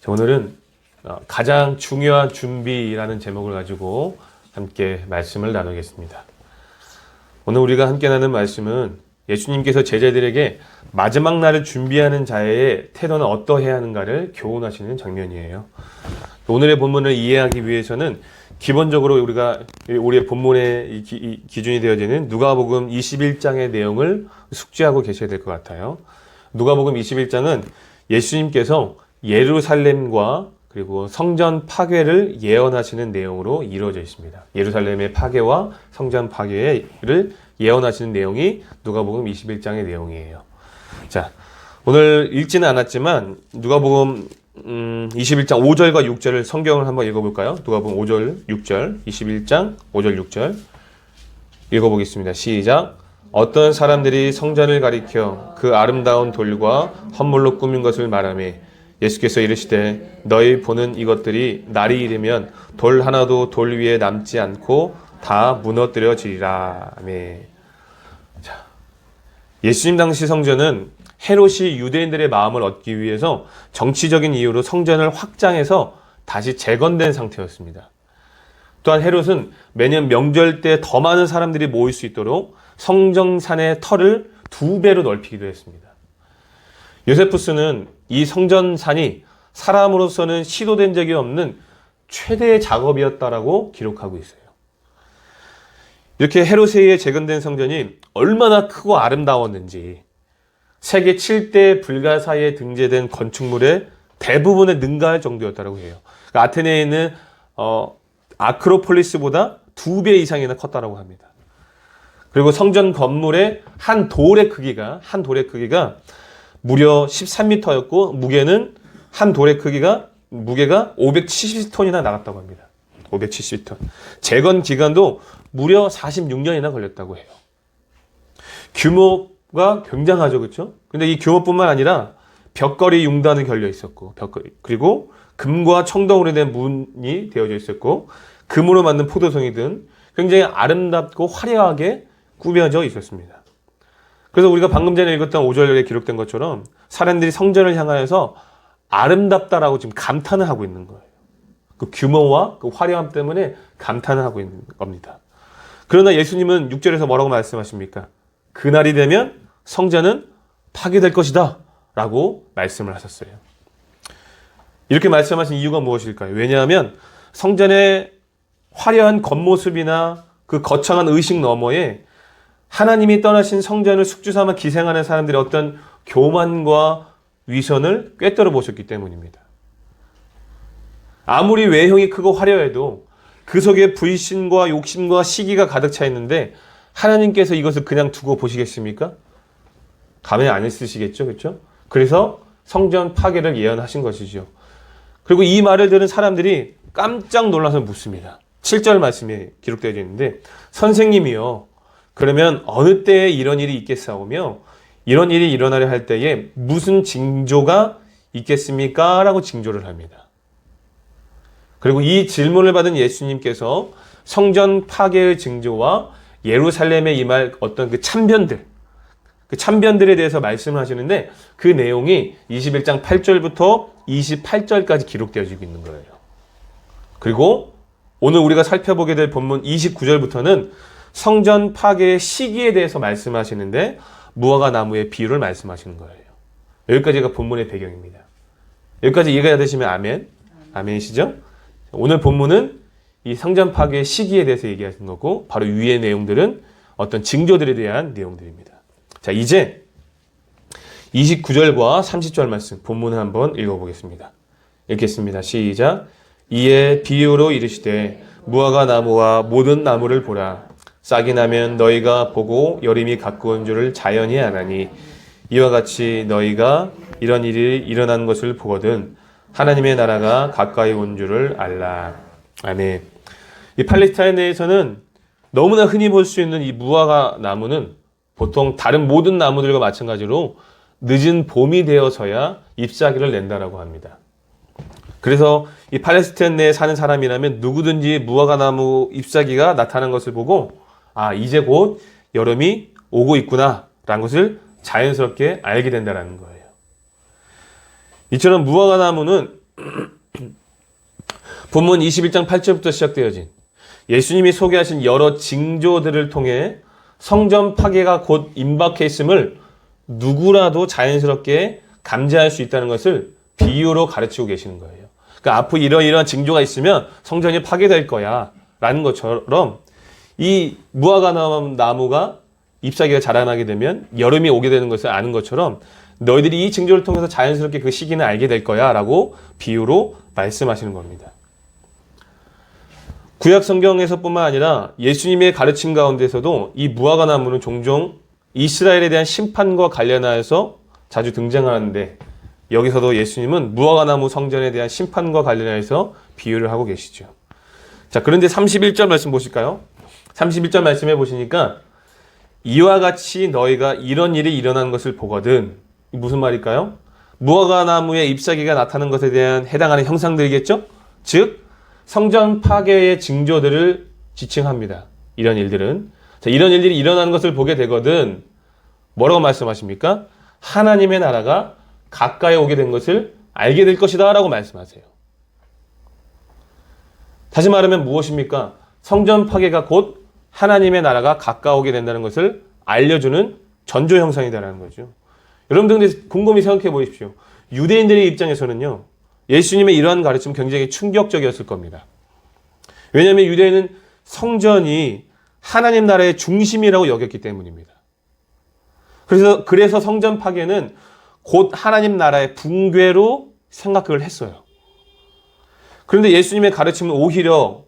오늘은 가장 중요한 준비라는 제목을 가지고 함께 말씀을 나누겠습니다. 오늘 우리가 함께 나눈 말씀은 예수님께서 제자들에게 마지막 날을 준비하는 자의 태도는 어떠해야 하는가를 교훈하시는 장면이에요. 오늘의 본문을 이해하기 위해서는 기본적으로 우리의 본문의 기준이 되어지는 누가복음 21장의 내용을 숙지하고 계셔야 될 것 같아요. 누가복음 21장은 예수님께서 예루살렘과 그리고 성전 파괴를 예언하시는 내용으로 이루어져 있습니다. 예루살렘의 파괴와 성전 파괴를 예언하시는 내용이 누가복음 21장의 내용이에요. 자, 오늘 읽지는 않았지만 누가복음 21장 5절과 6절을 성경을 한번 읽어볼까요? 누가복음 5절, 6절, 21장 5절, 6절 읽어보겠습니다. 시작! 어떤 사람들이 성전을 가리켜 그 아름다운 돌과 헌물로 꾸민 것을 말하며 예수께서 이르시되 너희 보는 이것들이 날이 이르면 돌 하나도 돌 위에 남지 않고 다 무너뜨려지리라. 아멘. 자, 예수님 당시 성전은 헤롯이 유대인들의 마음을 얻기 위해서 정치적인 이유로 성전을 확장해서 다시 재건된 상태였습니다. 또한 헤롯은 매년 명절 때 더 많은 사람들이 모일 수 있도록 성전산의 터를 2배로 넓히기도 했습니다. 요세푸스는 이 성전산이 사람으로서는 시도된 적이 없는 최대의 작업이었다라고 기록하고 있어요. 이렇게 헤롯에 의해 재건된 성전이 얼마나 크고 아름다웠는지 세계 7대 불가사의에 등재된 건축물의 대부분에 능가할 정도였다고 해요. 그러니까 아테네에 있는 아크로폴리스보다 2배 이상이나 컸다라고 합니다. 그리고 성전 건물의 한 돌의 크기가 무려 13m였고 한 돌의 무게가 570톤이나 나갔다고 합니다. 570톤. 재건 기간도 무려 46년이나 걸렸다고 해요. 규모가 굉장하죠, 그렇죠? 근데 이 규모뿐만 아니라 벽걸이 융단이 걸려 있었고, 그리고 금과 청동으로 된 문이 되어져 있었고, 금으로 만든 포도송이 등 굉장히 아름답고 화려하게 꾸며져 있었습니다. 그래서 우리가 방금 전에 읽었던 5절에 기록된 것처럼 사람들이 성전을 향하여서 아름답다라고 지금 감탄을 하고 있는 거예요. 그 규모와 그 화려함 때문에 감탄을 하고 있는 겁니다. 그러나 예수님은 6절에서 뭐라고 말씀하십니까? 그날이 되면 성전은 파괴될 것이다 라고 말씀을 하셨어요. 이렇게 말씀하신 이유가 무엇일까요? 왜냐하면 성전의 화려한 겉모습이나 그 거창한 의식 너머에 하나님이 떠나신 성전을 숙주 삼아 기생하는 사람들의 어떤 교만과 위선을 꿰뚫어 보셨기 때문입니다. 아무리 외형이 크고 화려해도 그 속에 불신과 욕심과 시기가 가득 차 있는데 하나님께서 이것을 그냥 두고 보시겠습니까? 가만히 안 있으시겠죠, 그렇죠? 그래서 성전 파괴를 예언하신 것이죠. 그리고 이 말을 들은 사람들이 깜짝 놀라서 묻습니다. 7절 말씀에 기록되어 있는데 선생님이요, 그러면 어느 때에 이런 일이 있겠사오며 이런 일이 일어나려 할 때에 무슨 징조가 있겠습니까? 라고 징조를 합니다. 그리고 이 질문을 받은 예수님께서 성전 파괴의 징조와 예루살렘에 임할 어떤 그 참변들에 대해서 말씀을 하시는데 그 내용이 21장 8절부터 28절까지 기록되어지고 있는 거예요. 그리고 오늘 우리가 살펴보게 될 본문 29절부터는 성전 파괴의 시기에 대해서 말씀하시는데 무화과 나무의 비유를 말씀하시는 거예요. 여기까지가 본문의 배경입니다. 여기까지 이해가 되시면 아멘. 아멘이시죠? 오늘 본문은 이 성전 파괴의 시기에 대해서 얘기하시는 거고 바로 위의 내용들은 어떤 징조들에 대한 내용들입니다. 자, 이제 29절과 30절 말씀 본문을 한번 읽어보겠습니다. 읽겠습니다. 시작. 이에 비유로 이르시되 무화과 나무와 모든 나무를 보라. 싹이 나면 너희가 보고 여림이 가까운 줄을 자연히 아나니 이와 같이 너희가 이런 일이 일어난 것을 보거든 하나님의 나라가 가까이 온 줄을 알라. 아멘. 이 팔레스타인에서는 너무나 흔히 볼 수 있는 이 무화과 나무는 보통 다른 모든 나무들과 마찬가지로 늦은 봄이 되어서야 잎사귀를 낸다라고 합니다. 그래서 이 팔레스타인 내에 사는 사람이라면 누구든지 무화과 나무 잎사귀가 나타난 것을 보고 이제 곧 여름이 오고 있구나 라는 것을 자연스럽게 알게 된다는 거예요. 이처럼 무화과 나무는 본문 21장 8절부터 시작되어진 예수님이 소개하신 여러 징조들을 통해 성전 파괴가 곧 임박해 있음을 누구라도 자연스럽게 감지할 수 있다는 것을 비유로 가르치고 계시는 거예요. 그러니까 앞으로 이러이러한 징조가 있으면 성전이 파괴될 거야 라는 것처럼 이 무화과 나무가 잎사귀가 자라나게 되면 여름이 오게 되는 것을 아는 것처럼 너희들이 이 징조를 통해서 자연스럽게 그 시기는 알게 될 거야 라고 비유로 말씀하시는 겁니다. 구약 성경에서뿐만 아니라 예수님의 가르침 가운데서도 이 무화과 나무는 종종 이스라엘에 대한 심판과 관련하여서 자주 등장하는데 여기서도 예수님은 무화과 나무 성전에 대한 심판과 관련해서 비유를 하고 계시죠. 자, 그런데 31절 말씀 보실까요? 31절 말씀해 보시니까 이와 같이 너희가 이런 일이 일어난 것을 보거든. 무슨 말일까요? 무화과 나무의 잎사귀가 나타나는 것에 대한 해당하는 형상들이겠죠? 즉 성전 파괴의 징조들을 지칭합니다. 이런 일들은. 자, 이런 일들이 일어나는 것을 보게 되거든. 뭐라고 말씀하십니까? 하나님의 나라가 가까이 오게 된 것을 알게 될 것이다 라고 말씀하세요. 다시 말하면 무엇입니까? 성전 파괴가 곧 하나님의 나라가 가까우게 된다는 것을 알려주는 전조 형상이다라는 거죠. 여러분들 곰곰이 생각해 보십시오. 유대인들의 입장에서는요, 예수님의 이러한 가르침은 굉장히 충격적이었을 겁니다. 왜냐하면 유대인은 성전이 하나님 나라의 중심이라고 여겼기 때문입니다. 그래서 성전 파괴는 곧 하나님 나라의 붕괴로 생각을 했어요. 그런데 예수님의 가르침은 오히려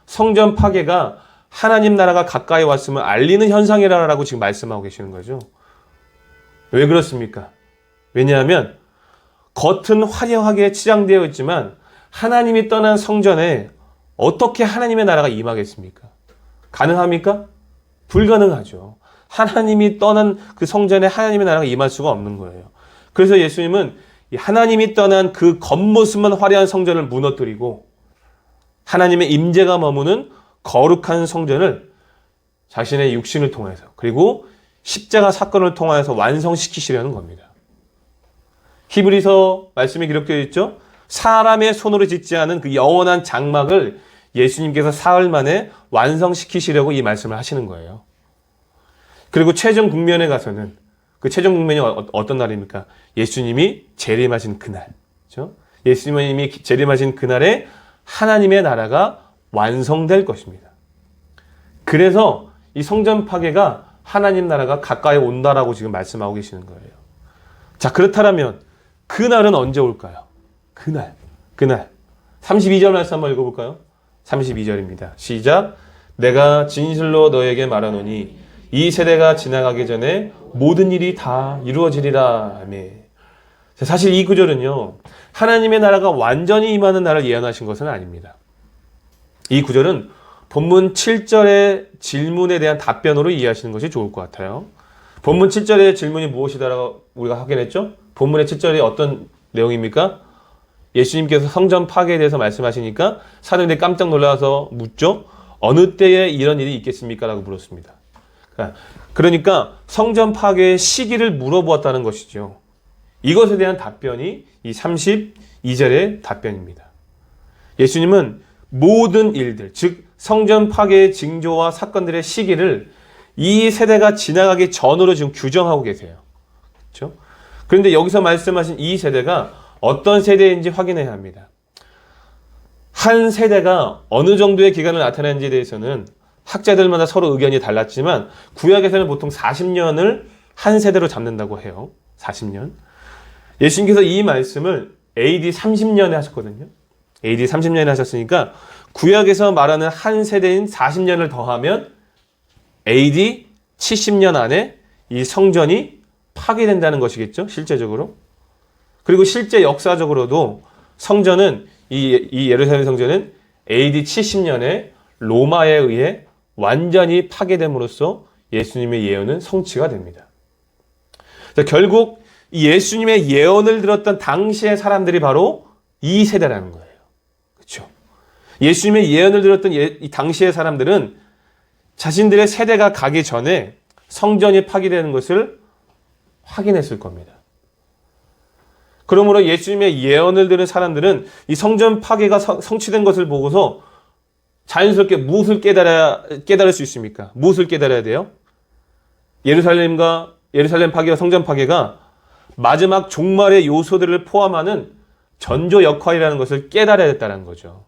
성전 파괴가 하나님 나라가 가까이 왔음을 알리는 현상이라고 지금 말씀하고 계시는 거죠. 왜 그렇습니까? 왜냐하면 겉은 화려하게 치장되어 있지만 하나님이 떠난 성전에 어떻게 하나님의 나라가 임하겠습니까? 가능합니까? 불가능하죠. 하나님이 떠난 그 성전에 하나님의 나라가 임할 수가 없는 거예요. 그래서 예수님은 하나님이 떠난 그 겉모습만 화려한 성전을 무너뜨리고 하나님의 임재가 머무는 거룩한 성전을 자신의 육신을 통해서 그리고 십자가 사건을 통하여서 완성시키시려는 겁니다. 히브리서 말씀이 기록되어 있죠. 사람의 손으로 짓지 않은 그 영원한 장막을 예수님께서 사흘 만에 완성시키시려고 이 말씀을 하시는 거예요. 그리고 최종 국면에 가서는 그 최종 국면이 어떤 날입니까? 예수님이 재림하신 그날. 그렇죠? 예수님이 재림하신 그날에 하나님의 나라가 완성될 것입니다. 그래서 이 성전 파괴가 하나님 나라가 가까이 온다라고 지금 말씀하고 계시는 거예요. 자, 그렇다면 그날은 언제 올까요? 그날. 32절 말씀 한번 읽어볼까요? 32절입니다. 시작. 내가 진실로 너에게 말하노니 이 세대가 지나가기 전에 모든 일이 다 이루어지리라. 아멘. 사실 이 구절은요, 하나님의 나라가 완전히 임하는 날을 예언하신 것은 아닙니다. 이 구절은 본문 7절의 질문에 대한 답변으로 이해하시는 것이 좋을 것 같아요. 본문 7절의 질문이 무엇이다라고 우리가 확인했죠? 본문의 7절이 어떤 내용입니까? 예수님께서 성전 파괴에 대해서 말씀하시니까 사람들이 깜짝 놀라서 묻죠. 어느 때에 이런 일이 있겠습니까? 라고 물었습니다. 그러니까 성전 파괴의 시기를 물어보았다는 것이죠. 이것에 대한 답변이 이 32절의 답변입니다. 예수님은 모든 일들, 즉 성전 파괴의 징조와 사건들의 시기를 이 세대가 지나가기 전으로 지금 규정하고 계세요. 그렇죠? 그런데 여기서 말씀하신 이 세대가 어떤 세대인지 확인해야 합니다. 한 세대가 어느 정도의 기간을 나타내는지에 대해서는 학자들마다 서로 의견이 달랐지만 구약에서는 보통 40년을 한 세대로 잡는다고 해요. 40년. 예수님께서 이 말씀을 AD 30년에 하셨거든요. AD 30년에 하셨으니까 구약에서 말하는 한 세대인 40년을 더하면 AD 70년 안에 이 성전이 파괴된다는 것이겠죠. 실제적으로. 그리고 실제 역사적으로도 성전은 이 예루살렘 성전은 AD 70년에 로마에 의해 완전히 파괴됨으로써 예수님의 예언은 성취가 됩니다. 결국 이 예수님의 예언을 들었던 당시의 사람들이 바로 이 세대라는 거예요. 그렇죠? 예수님의 예언을 들었던 이 당시의 사람들은 자신들의 세대가 가기 전에 성전이 파괴되는 것을 확인했을 겁니다. 그러므로 예수님의 예언을 들은 사람들은 이 성전 파괴가 성취된 것을 보고서 자연스럽게 무엇을 깨달을 수 있습니까? 무엇을 깨달아야 돼요? 예루살렘 파괴와 성전 파괴가 마지막 종말의 요소들을 포함하는 전조 역할이라는 것을 깨달아야 했다는 거죠.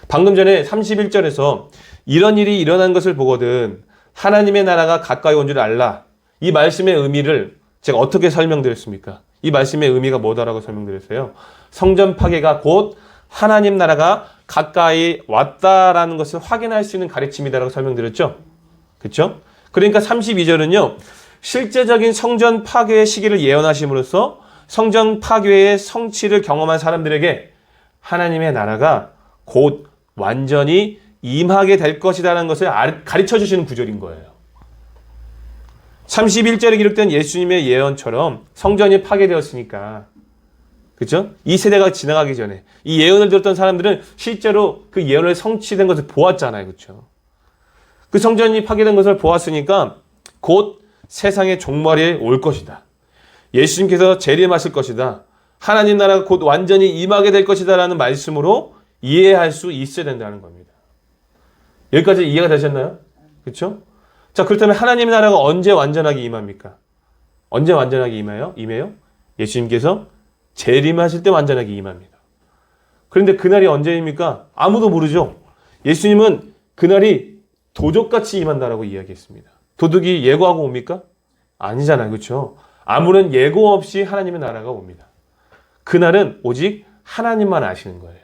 방금 전에 31절에서 이런 일이 일어난 것을 보거든 하나님의 나라가 가까이 온 줄 알라. 이 말씀의 의미를 제가 어떻게 설명드렸습니까? 이 말씀의 의미가 뭐다라고 설명드렸어요? 성전 파괴가 곧 하나님 나라가 가까이 왔다라는 것을 확인할 수 있는 가르침이다라고 설명드렸죠? 그렇죠? 그러니까 32절은요. 실제적인 성전 파괴의 시기를 예언하심으로써 성전 파괴의 성취를 경험한 사람들에게 하나님의 나라가 곧 완전히 임하게 될 것이라는 것을 가르쳐 주시는 구절인 거예요. 31절에 기록된 예수님의 예언처럼 성전이 파괴되었으니까, 그렇죠? 이 세대가 지나가기 전에 이 예언을 들었던 사람들은 실제로 그 예언을 성취된 것을 보았잖아요. 그렇죠? 그 성전이 파괴된 것을 보았으니까 곧 세상의 종말이 올 것이다. 예수님께서 재림하실 것이다. 하나님 나라가 곧 완전히 임하게 될 것이다 라는 말씀으로 이해할 수 있어야 된다는 겁니다. 여기까지 이해가 되셨나요? 그렇죠? 자, 그렇다면 하나님의 나라가 언제 완전하게 임합니까? 언제 완전하게 임해요? 예수님께서 재림하실 때 완전하게 임합니다. 그런데 그날이 언제입니까? 아무도 모르죠. 예수님은 그날이 도적같이 임한다라고 이야기했습니다. 도둑이 예고하고 옵니까? 아니잖아요. 그렇죠? 아무런 예고 없이 하나님의 나라가 옵니다. 그날은 오직 하나님만 아시는 거예요.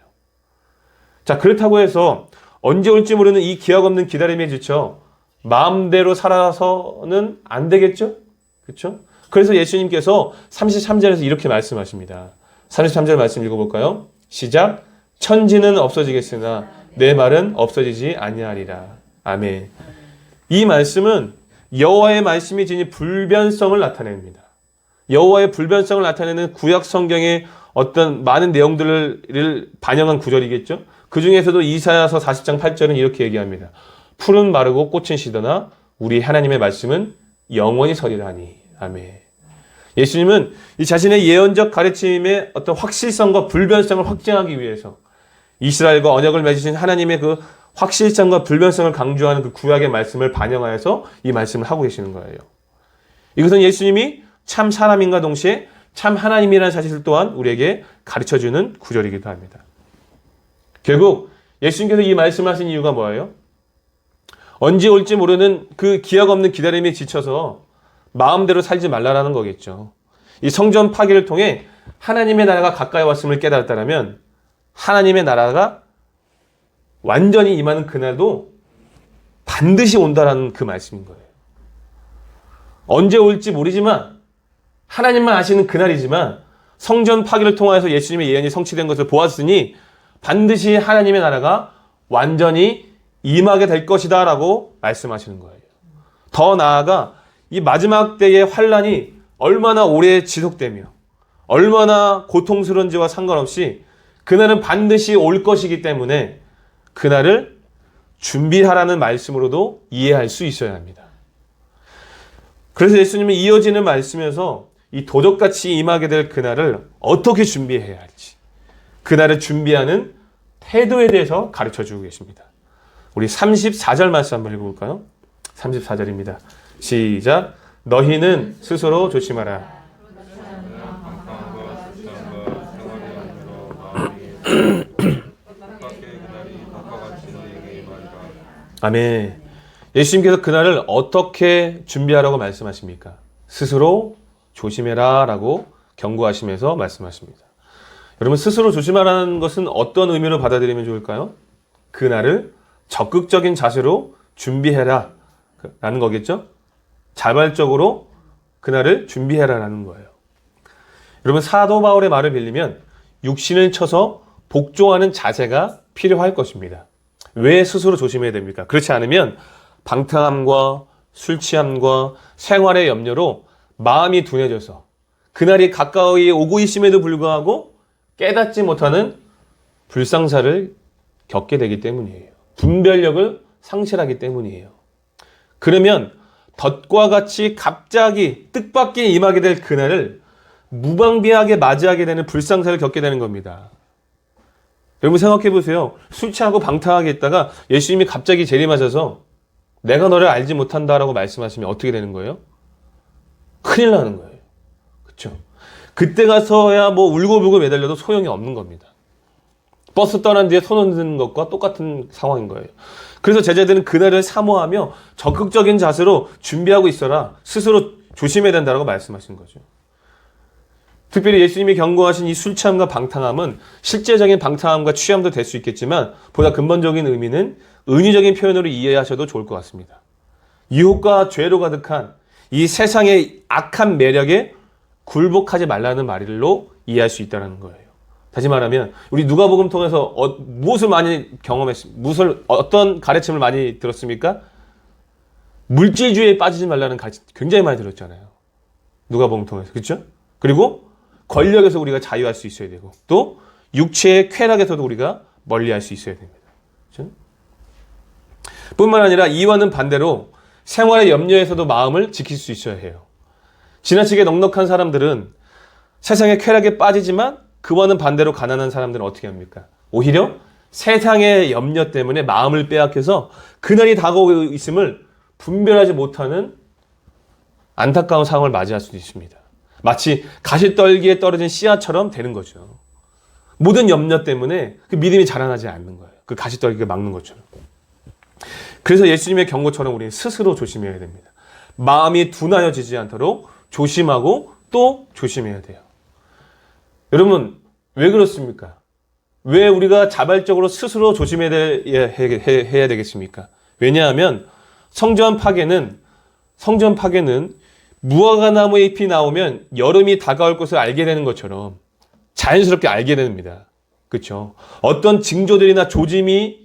자, 그렇다고 해서 언제 올지 모르는 이 기약 없는 기다림에 지쳐 마음대로 살아서는 안 되겠죠? 그렇죠? 그래서 예수님께서 33절에서 이렇게 말씀하십니다. 33절 말씀 읽어볼까요? 시작. 천지는 없어지겠으나 내 말은 없어지지 아니하리라. 아멘. 이 말씀은 여호와의 말씀이 지닌 불변성을 나타냅니다. 여호와의 불변성을 나타내는 구약 성경의 어떤 많은 내용들을 반영한 구절이겠죠? 그 중에서도 이사야서 40장 8절은 이렇게 얘기합니다. 풀은 마르고 꽃은 시드나 우리 하나님의 말씀은 영원히 서리라니. 아멘. 예수님은 이 자신의 예언적 가르침의 어떤 확실성과 불변성을 확증하기 위해서 이스라엘과 언약을 맺으신 하나님의 그 확실성과 불변성을 강조하는 그 구약의 말씀을 반영하여서 이 말씀을 하고 계시는 거예요. 이것은 예수님이 참 사람인과 동시에 참 하나님이라는 사실 또한 우리에게 가르쳐주는 구절이기도 합니다. 결국 예수님께서 이 말씀을 하신 이유가 뭐예요? 언제 올지 모르는 그 기약 없는 기다림에 지쳐서 마음대로 살지 말라라는 거겠죠. 이 성전 파괴를 통해 하나님의 나라가 가까이 왔음을 깨달았다면 하나님의 나라가 완전히 임하는 그날도 반드시 온다라는 그 말씀인 거예요. 언제 올지 모르지만 하나님만 아시는 그날이지만 성전 파괴를 통해서 예수님의 예언이 성취된 것을 보았으니 반드시 하나님의 나라가 완전히 임하게 될 것이다 라고 말씀하시는 거예요. 더 나아가 이 마지막 때의 환란이 얼마나 오래 지속되며 얼마나 고통스러운지와 상관없이 그날은 반드시 올 것이기 때문에 그날을 준비하라는 말씀으로도 이해할 수 있어야 합니다. 그래서 예수님은 이어지는 말씀에서 이 도적같이 임하게 될 그날을 어떻게 준비해야 할지, 그날을 준비하는 태도에 대해서 가르쳐주고 계십니다. 우리 34절 말씀 한번 읽어볼까요? 34절입니다. 시작. 너희는 스스로 조심하라. 아멘. 예수님께서 그날을 어떻게 준비하라고 말씀하십니까? 스스로 조심해라 라고 경고하시면서 말씀하십니다. 여러분, 스스로 조심하라는 것은 어떤 의미로 받아들이면 좋을까요? 그날을 적극적인 자세로 준비해라 라는 거겠죠? 자발적으로 그날을 준비해라 라는 거예요. 여러분, 사도 바울의 말을 빌리면 육신을 쳐서 복종하는 자세가 필요할 것입니다. 왜 스스로 조심해야 됩니까? 그렇지 않으면 방탕함과 술 취함과 생활의 염려로 마음이 둔해져서 그날이 가까이 오고 있음에도 불구하고 깨닫지 못하는 불상사를 겪게 되기 때문이에요. 분별력을 상실하기 때문이에요. 그러면 덫과 같이 갑자기 뜻밖의 임하게 될 그날을 무방비하게 맞이하게 되는 불상사를 겪게 되는 겁니다. 여러분 생각해 보세요. 술 취하고 방탕하게 있다가 예수님이 갑자기 재림하셔서 내가 너를 알지 못한다라고 말씀하시면 어떻게 되는 거예요? 큰일 나는 거예요. 그렇죠? 그때 가서야 뭐 울고불고 매달려도 소용이 없는 겁니다. 버스 떠난 뒤에 손 흔드는 것과 똑같은 상황인 거예요. 그래서 제자들은 그날을 사모하며 적극적인 자세로 준비하고 있어라. 스스로 조심해야 된다고 말씀하신 거죠. 특별히 예수님이 경고하신 이 술 취함과 방탕함은 실제적인 방탕함과 취함도 될 수 있겠지만 보다 근본적인 의미는 은유적인 표현으로 이해하셔도 좋을 것 같습니다. 유혹과 죄로 가득한 이 세상의 악한 매력에 굴복하지 말라는 말로 이해할 수 있다는 거예요. 다시 말하면 우리 누가복음 통해서 무엇을 많이 경험했습니까? 어떤 가르침을 많이 들었습니까? 물질주의에 빠지지 말라는 가르침 굉장히 많이 들었잖아요. 누가복음 통해서. 그렇죠? 그리고 권력에서 우리가 자유할 수 있어야 되고 또 육체의 쾌락에서도 우리가 멀리할 수 있어야 됩니다. 그렇죠? 뿐만 아니라 이와는 반대로 생활의 염려에서도 마음을 지킬 수 있어야 해요. 지나치게 넉넉한 사람들은 세상의 쾌락에 빠지지만 그와는 반대로 가난한 사람들은 어떻게 합니까? 오히려 세상의 염려 때문에 마음을 빼앗겨서 그날이 다가오고 있음을 분별하지 못하는 안타까운 상황을 맞이할 수도 있습니다. 마치 가시떨기에 떨어진 씨앗처럼 되는 거죠. 모든 염려 때문에 그 믿음이 자라나지 않는 거예요. 그 가시떨기가 막는 것처럼. 그래서 예수님의 경고처럼 우리는 스스로 조심해야 됩니다. 마음이 둔하여지지 않도록 조심하고 또 조심해야 돼요. 여러분 왜 그렇습니까? 왜 우리가 자발적으로 스스로 조심해야 되겠습니까? 왜냐하면 성전 파괴는 무화과나무의 잎이 나오면 여름이 다가올 것을 알게 되는 것처럼 자연스럽게 알게 됩니다. 그렇죠? 어떤 징조들이나 조짐이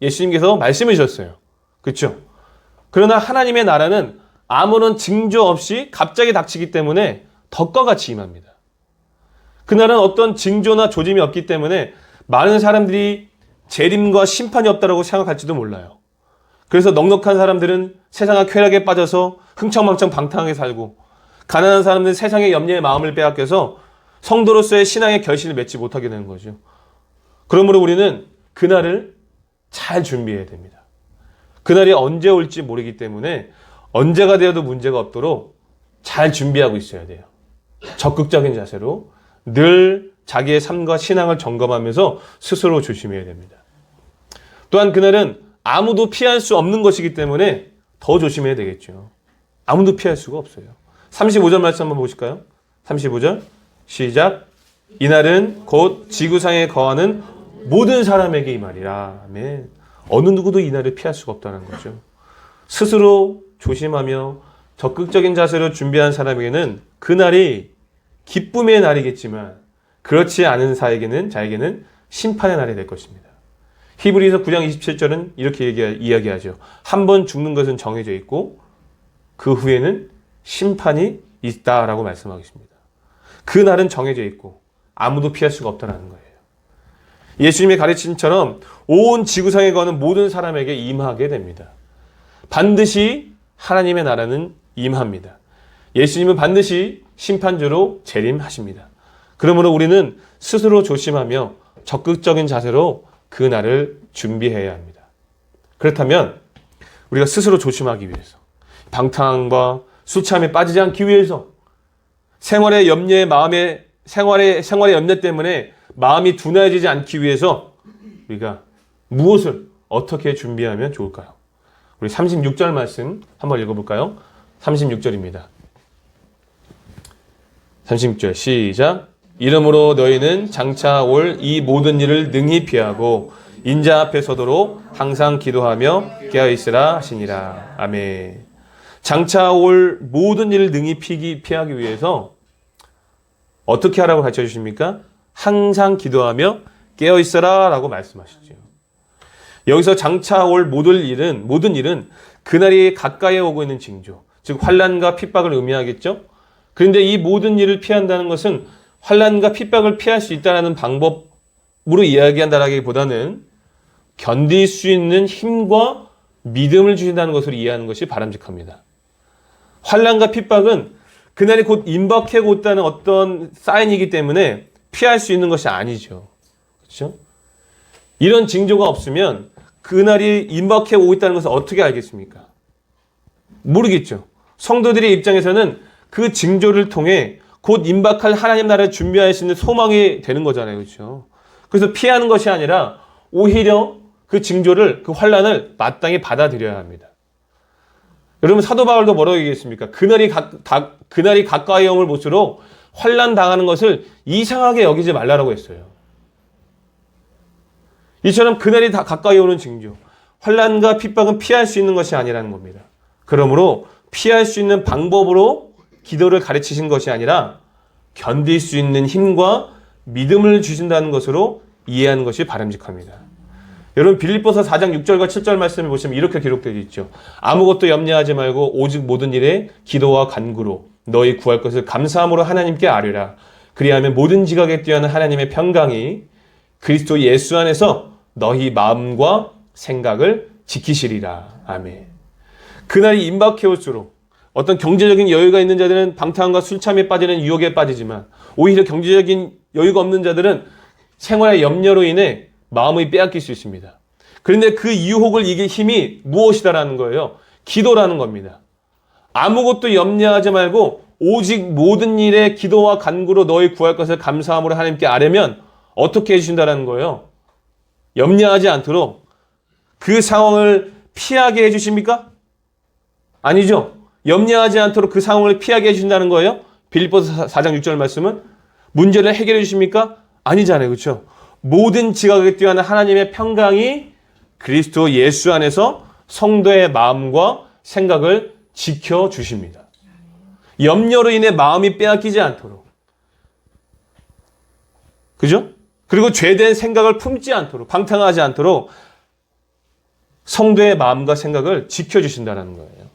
예수님께서 말씀해 주셨어요. 그렇죠? 그러나 하나님의 나라는 아무런 징조 없이 갑자기 닥치기 때문에 덕과 같이 임합니다. 그날은 어떤 징조나 조짐이 없기 때문에 많은 사람들이 재림과 심판이 없다고 생각할지도 몰라요. 그래서 넉넉한 사람들은 세상의 쾌락에 빠져서 흥청망청 방탕하게 살고 가난한 사람들은 세상의 염려에 마음을 빼앗겨서 성도로서의 신앙의 결실을 맺지 못하게 되는 거죠. 그러므로 우리는 그날을 잘 준비해야 됩니다. 그날이 언제 올지 모르기 때문에 언제가 되어도 문제가 없도록 잘 준비하고 있어야 돼요. 적극적인 자세로 늘 자기의 삶과 신앙을 점검하면서 스스로 조심해야 됩니다. 또한 그날은 아무도 피할 수 없는 것이기 때문에 더 조심해야 되겠죠. 아무도 피할 수가 없어요. 35절 말씀 한번 보실까요? 35절 시작. 이날은 곧 지구상에 거하는 모든 사람에게 이 말이라. 아멘. 어느 누구도 이날을 피할 수가 없다는 거죠. 스스로 조심하며 적극적인 자세로 준비한 사람에게는 그날이 기쁨의 날이겠지만 그렇지 않은 자에게는 심판의 날이 될 것입니다. 히브리서 9장 27절은 이렇게 이야기하죠. 한 번 죽는 것은 정해져 있고 그 후에는 심판이 있다라고 말씀하고 있습니다. 그 날은 정해져 있고 아무도 피할 수가 없다는 거예요. 예수님의 가르침처럼 온 지구상에 거하는 모든 사람에게 임하게 됩니다. 반드시 하나님의 나라는 임합니다. 예수님은 반드시 심판주로 재림하십니다. 그러므로 우리는 스스로 조심하며 적극적인 자세로 그 날을 준비해야 합니다. 그렇다면 우리가 스스로 조심하기 위해서 방탕과 술취함에 빠지지 않기 위해서 생활의 염려 때문에 마음이 둔해지지 않기 위해서 우리가 무엇을 어떻게 준비하면 좋을까요? 우리 36절 말씀 한번 읽어볼까요? 36절입니다. 36절 시작. 이러므로 너희는 장차 올 이 모든 일을 능히 피하고 인자 앞에 서도록 항상 기도하며 깨어있으라 하시니라. 아멘. 장차 올 모든 일을 능히 피하기 위해서 어떻게 하라고 가르쳐 주십니까? 항상 기도하며 깨어있어라 라고 말씀하시죠. 여기서 장차 올 모든 일은 그날이 가까이 오고 있는 징조, 즉 환난과 핍박을 의미하겠죠. 그런데 이 모든 일을 피한다는 것은 환난과 핍박을 피할 수 있다는 방법으로 이야기한다라기보다는 견딜 수 있는 힘과 믿음을 주신다는 것으로 이해하는 것이 바람직합니다. 환난과 핍박은 그날이 곧 임박해 오다는 어떤 사인이기 때문에 피할 수 있는 것이 아니죠. 그렇죠? 이런 징조가 없으면 그날이 임박해 오고 있다는 것을 어떻게 알겠습니까? 모르겠죠. 성도들의 입장에서는 그 징조를 통해 곧 임박할 하나님 나라를 준비할 수 있는 소망이 되는 거잖아요. 그렇죠? 그래서 피하는 것이 아니라 오히려 그 징조를, 그 환난을 마땅히 받아들여야 합니다. 여러분, 사도 바울도 뭐라고 얘기했습니까? 그날이 가까이 옴을 못으로 환난 당하는 것을 이상하게 여기지 말라라고 했어요. 이처럼 그날이 다 가까이 오는 징조, 환난과 핍박은 피할 수 있는 것이 아니라는 겁니다. 그러므로 피할 수 있는 방법으로 기도를 가르치신 것이 아니라 견딜 수 있는 힘과 믿음을 주신다는 것으로 이해하는 것이 바람직합니다. 여러분, 빌립보서 4장 6절과 7절 말씀을 보시면 이렇게 기록되어 있죠. 아무것도 염려하지 말고 오직 모든 일에 기도와 간구로 너희 구할 것을 감사함으로 하나님께 아뢰라. 그리하면 모든 지각에 뛰어난 하나님의 평강이 그리스도 예수 안에서 너희 마음과 생각을 지키시리라. 아멘. 그날이 임박해 올수록 어떤 경제적인 여유가 있는 자들은 방탕과 술참에 빠지는 유혹에 빠지지만 오히려 경제적인 여유가 없는 자들은 생활의 염려로 인해 마음이 빼앗길 수 있습니다. 그런데 그 유혹을 이길 힘이 무엇이다라는 거예요? 기도라는 겁니다. 아무것도 염려하지 말고 오직 모든 일에 기도와 간구로 너희 구할 것을 감사함으로 하나님께 아뢰면 어떻게 해주신다라는 거예요? 염려하지 않도록 그 상황을 피하게 해주십니까? 아니죠. 염려하지 않도록 그 상황을 피하게 해주신다는 거예요? 빌립보서 4장 6절 말씀은 문제를 해결해 주십니까? 아니잖아요. 그렇죠? 모든 지각에 뛰어난 하나님의 평강이 그리스도 예수 안에서 성도의 마음과 생각을 지켜주십니다. 염려로 인해 마음이 빼앗기지 않도록. 그죠? 그리고 죄된 생각을 품지 않도록, 방탕하지 않도록 성도의 마음과 생각을 지켜주신다는 거예요.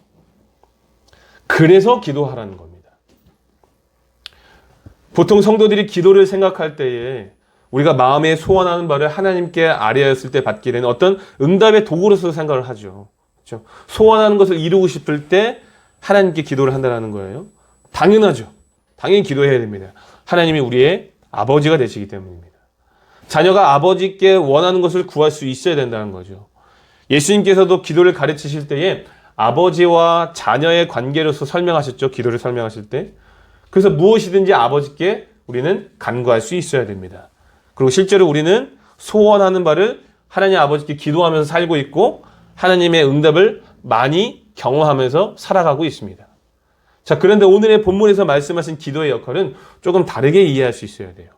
그래서 기도하라는 겁니다. 보통 성도들이 기도를 생각할 때에 우리가 마음에 소원하는 바를 하나님께 아뢰었을 때 받게 되는 어떤 응답의 도구로서 생각을 하죠. 그렇죠? 소원하는 것을 이루고 싶을 때 하나님께 기도를 한다는 거예요. 당연하죠. 당연히 기도해야 됩니다. 하나님이 우리의 아버지가 되시기 때문입니다. 자녀가 아버지께 원하는 것을 구할 수 있어야 된다는 거죠. 예수님께서도 기도를 가르치실 때에 아버지와 자녀의 관계로서 설명하셨죠. 기도를 설명하실 때. 그래서 무엇이든지 아버지께 우리는 간구할 수 있어야 됩니다. 그리고 실제로 우리는 소원하는 바를 하나님 아버지께 기도하면서 살고 있고 하나님의 응답을 많이 경험하면서 살아가고 있습니다. 자, 그런데 오늘의 본문에서 말씀하신 기도의 역할은 조금 다르게 이해할 수 있어야 돼요.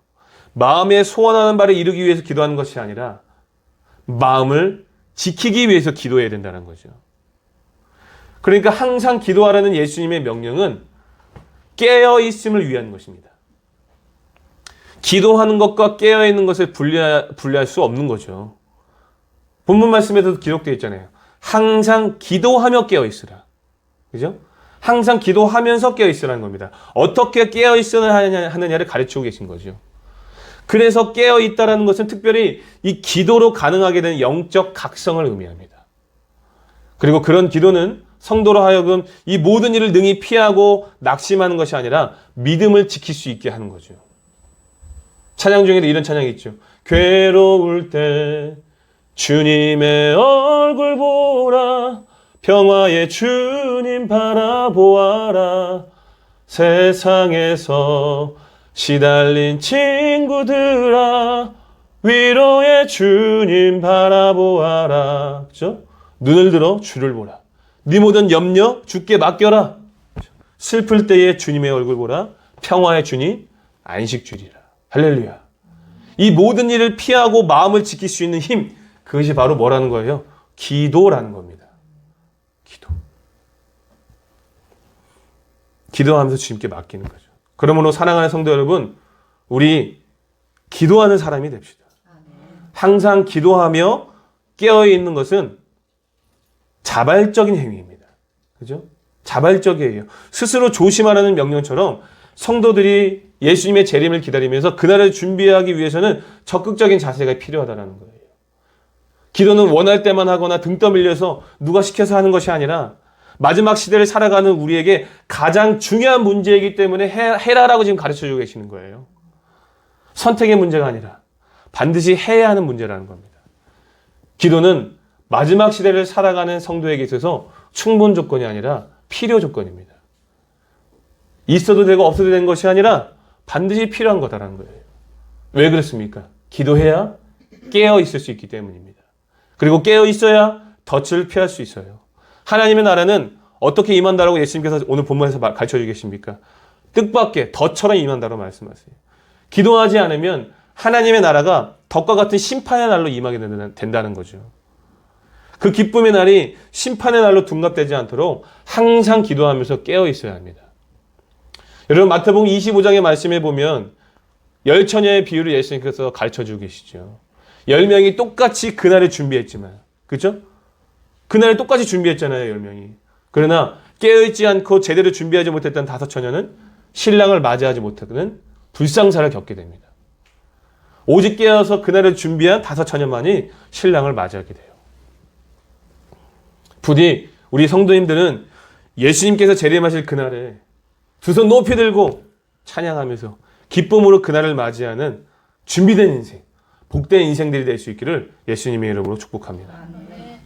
마음에 소원하는 바를 이루기 위해서 기도하는 것이 아니라 마음을 지키기 위해서 기도해야 된다는 거죠. 그러니까 항상 기도하라는 예수님의 명령은 깨어있음을 위한 것입니다. 기도하는 것과 깨어있는 것을 분리할 수 없는 거죠. 본문 말씀에도 기록되어 있잖아요. 항상 기도하며 깨어있으라. 그죠? 항상 기도하면서 깨어있으라는 겁니다. 어떻게 깨어있어야 하느냐를 가르치고 계신 거죠. 그래서 깨어있다라는 것은 특별히 이 기도로 가능하게 되는 영적 각성을 의미합니다. 그리고 그런 기도는 성도로 하여금 이 모든 일을 능히 피하고 낙심하는 것이 아니라 믿음을 지킬 수 있게 하는 거죠. 찬양 중에도 이런 찬양이 있죠. 괴로울 때 주님의 얼굴 보라, 평화의 주님 바라보아라, 세상에서 시달린 친구들아 위로의 주님 바라보아라. 그죠? 눈을 들어 주를 보라. 네 모든 염려 주께 맡겨라. 슬플 때에 주님의 얼굴 보라. 평화의 주님 안식 주리라. 할렐루야. 이 모든 일을 피하고 마음을 지킬 수 있는 힘, 그것이 바로 뭐라는 거예요? 기도라는 겁니다. 기도. 기도하면서 주님께 맡기는 거죠. 그러므로 사랑하는 성도 여러분, 우리 기도하는 사람이 됩시다. 항상 기도하며 깨어있는 것은 자발적인 행위입니다. 그죠? 자발적이에요. 스스로 조심하라는 명령처럼 성도들이 예수님의 재림을 기다리면서 그날을 준비하기 위해서는 적극적인 자세가 필요하다는 거예요. 기도는 원할 때만 하거나 등 떠밀려서 누가 시켜서 하는 것이 아니라 마지막 시대를 살아가는 우리에게 가장 중요한 문제이기 때문에 해라라고 지금 가르쳐주고 계시는 거예요. 선택의 문제가 아니라 반드시 해야 하는 문제라는 겁니다. 기도는 마지막 시대를 살아가는 성도에게 있어서 충분 조건이 아니라 필요 조건입니다. 있어도 되고 없어도 되는 것이 아니라 반드시 필요한 거다라는 거예요. 왜 그렇습니까? 기도해야 깨어 있을 수 있기 때문입니다. 그리고 깨어 있어야 덫을 피할 수 있어요. 하나님의 나라는 어떻게 임한다라고 예수님께서 오늘 본문에서 가르쳐 주겠습니까? 뜻밖의 덫처럼 임한다고 말씀하세요. 기도하지 않으면 하나님의 나라가 덫과 같은 심판의 날로 임하게 된다는 거죠. 그 기쁨의 날이 심판의 날로 둔갑되지 않도록 항상 기도하면서 깨어 있어야 합니다. 여러분, 마태복음 25장의 말씀에 보면 10처녀의 비유를 예수님께서 가르쳐주고 계시죠. 10명이 똑같이 그날을 준비했지만, 그죠? 그날을 똑같이 준비했잖아요, 10명이. 그러나 깨어있지 않고 제대로 준비하지 못했던 5처녀는 신랑을 맞이하지 못하는 불상사를 겪게 됩니다. 오직 깨어서 그날을 준비한 5처녀만이 신랑을 맞이하게 돼요. 부디 우리 성도님들은 예수님께서 재림하실 그날에 두 손 높이 들고 찬양하면서 기쁨으로 그날을 맞이하는 준비된 인생, 복된 인생들이 될 수 있기를 예수님의 이름으로 축복합니다.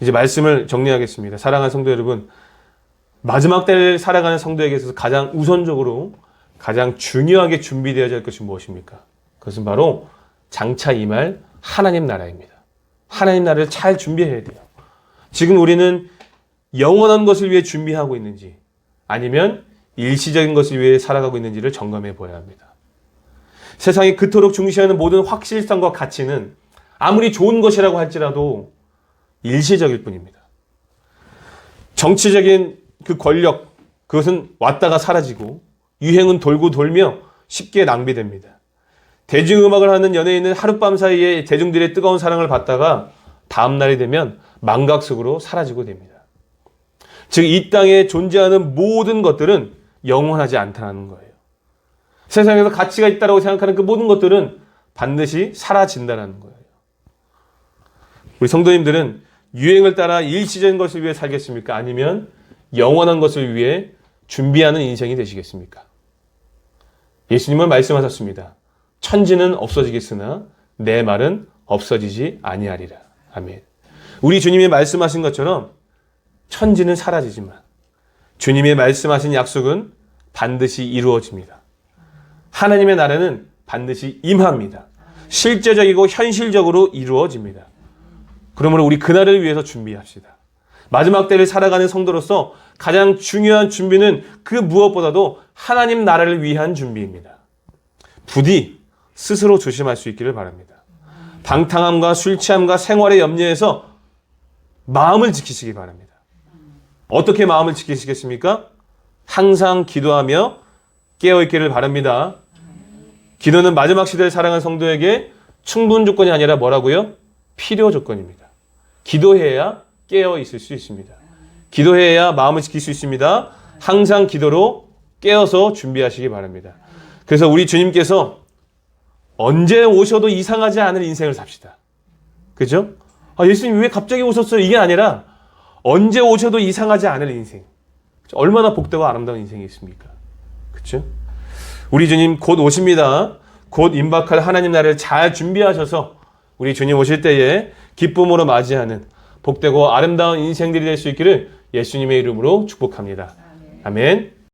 이제 말씀을 정리하겠습니다. 사랑하는 성도 여러분, 마지막 때를 살아가는 성도에게 있어서 가장 우선적으로 가장 중요하게 준비되어야 할 것이 무엇입니까? 그것은 바로 장차 임할 하나님 나라입니다. 하나님 나라를 잘 준비해야 돼요. 지금 우리는 영원한 것을 위해 준비하고 있는지 아니면 일시적인 것을 위해 살아가고 있는지를 점검해 보아야 합니다. 세상이 그토록 중시하는 모든 확실성과 가치는 아무리 좋은 것이라고 할지라도 일시적일 뿐입니다. 정치적인 그 권력, 그것은 왔다가 사라지고 유행은 돌고 돌며 쉽게 낭비됩니다. 대중음악을 하는 연예인은 하룻밤 사이에 대중들의 뜨거운 사랑을 받다가 다음 날이 되면 망각 속으로 사라지고 됩니다. 즉, 이 땅에 존재하는 모든 것들은 영원하지 않다는 거예요. 세상에서 가치가 있다고 생각하는 그 모든 것들은 반드시 사라진다는 거예요. 우리 성도님들은 유행을 따라 일시적인 것을 위해 살겠습니까? 아니면 영원한 것을 위해 준비하는 인생이 되시겠습니까? 예수님은 말씀하셨습니다. 천지는 없어지겠으나 내 말은 없어지지 아니하리라. 아멘. 우리 주님이 말씀하신 것처럼 천지는 사라지지만 주님이 말씀하신 약속은 반드시 이루어집니다. 하나님의 나라는 반드시 임합니다. 실제적이고 현실적으로 이루어집니다. 그러므로 우리 그날을 위해서 준비합시다. 마지막 때를 살아가는 성도로서 가장 중요한 준비는 그 무엇보다도 하나님 나라를 위한 준비입니다. 부디 스스로 조심할 수 있기를 바랍니다. 방탕함과 술 취함과 생활의 염려에서 마음을 지키시기 바랍니다. 어떻게 마음을 지키시겠습니까? 항상 기도하며 깨어있기를 바랍니다. 기도는 마지막 시대를 살아가는 성도에게 충분 조건이 아니라 뭐라고요? 필요 조건입니다. 기도해야 깨어 있을 수 있습니다. 기도해야 마음을 지킬 수 있습니다. 항상 기도로 깨어서 준비하시기 바랍니다. 그래서 우리 주님께서 언제 오셔도 이상하지 않은 인생을 삽시다. 그죠? 예수님 왜 갑자기 오셨어요? 이게 아니라 언제 오셔도 이상하지 않을 인생. 얼마나 복되고 아름다운 인생이 있습니까? 그렇죠? 우리 주님 곧 오십니다. 곧 임박할 하나님 나라를 잘 준비하셔서 우리 주님 오실 때에 기쁨으로 맞이하는 복되고 아름다운 인생들이 될 수 있기를 예수님의 이름으로 축복합니다. 아멘.